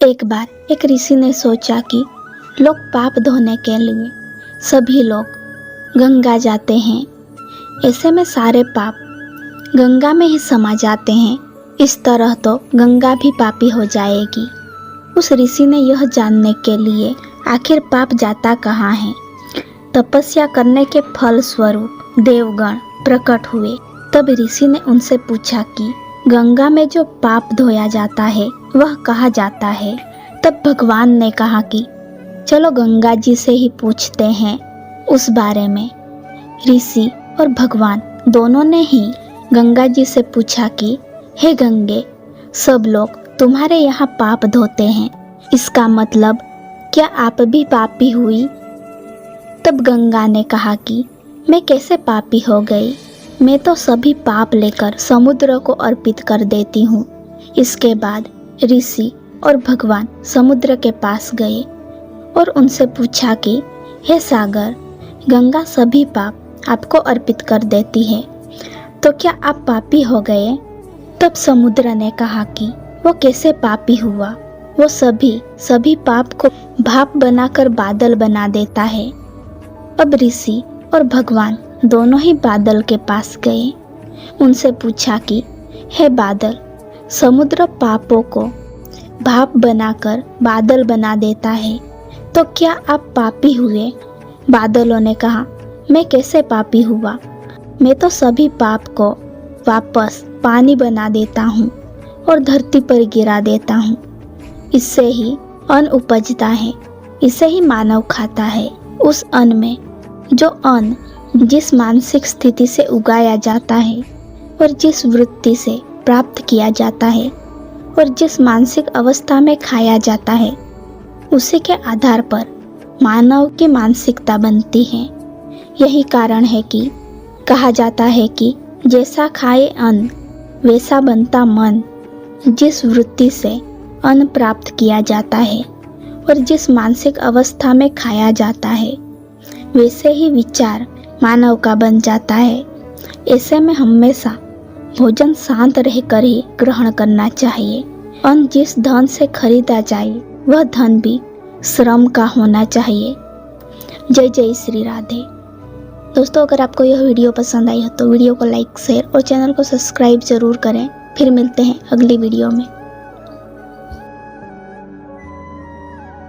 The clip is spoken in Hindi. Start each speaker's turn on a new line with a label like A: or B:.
A: एक बार एक ऋषि ने सोचा कि लोग पाप धोने के लिए सभी लोग गंगा जाते हैं। ऐसे में सारे पाप गंगा में ही समा जाते हैं। इस तरह तो गंगा भी पापी हो जाएगी। उस ऋषि ने यह जानने के लिए आखिर पाप जाता कहाँ है, तपस्या करने के फल स्वरूप देवगण प्रकट हुए। तब ऋषि ने उनसे पूछा कि गंगा में जो पाप धोया जाता है वह कहाँ जाता है। तब भगवान ने कहा कि चलो गंगा जी से ही पूछते हैं उस बारे में। ऋषि और भगवान दोनों ने ही गंगा जी से पूछा कि हे गंगे, सब लोग तुम्हारे यहाँ पाप धोते हैं, इसका मतलब क्या आप भी पापी हुई? तब गंगा ने कहा कि मैं कैसे पापी हो गई, मैं तो सभी पाप लेकर समुद्र को अर्पित कर देती हूँ। इसके बाद ऋषि और भगवान समुद्र के पास गए और उनसे पूछा कि हे सागर, गंगा सभी पाप आपको अर्पित कर देती है, तो क्या आप पापी हो गए? तब समुद्र ने कहा कि वो कैसे पापी हुआ, वो सभी पाप को भाप बनाकर बादल बना देता है। अब ऋषि और भगवान दोनों ही बादल के पास गए। उनसे पूछा कि हे बादल, समुद्र पापों को भाप बनाकर बादल बना देता है, तो क्या आप पापी हुए? बादलों ने कहा, मैं कैसे पापी हुआ, मैं तो सभी पाप को वापस पानी बना देता हूँ और धरती पर गिरा देता हूँ। इससे ही अन्न उपजता है, इसे ही मानव खाता है। उस अन्न में जो अन्न जिस मानसिक स्थिति से उगाया जाता है और जिस वृत्ति से प्राप्त किया जाता है और जिस मानसिक अवस्था में खाया जाता है, उसी के आधार पर मानव की मानसिकता बनती है। यही कारण है कि कहा जाता है कि जैसा खाए अन्न वैसा बनता मन। जिस वृत्ति से अन्न प्राप्त किया जाता है और जिस मानसिक अवस्था में खाया जाता है, वैसे ही विचार मानव का बन जाता है। ऐसे में हमेशा भोजन शांत रहकर ही ग्रहण करना चाहिए। अन्न जिस धन से खरीदा जाए वह धन भी श्रम का होना चाहिए। जय जय श्री राधे। दोस्तों, अगर आपको यह वीडियो पसंद आई हो तो वीडियो को लाइक, शेयर और चैनल को सब्सक्राइब जरूर करें। फिर मिलते हैं अगली वीडियो में।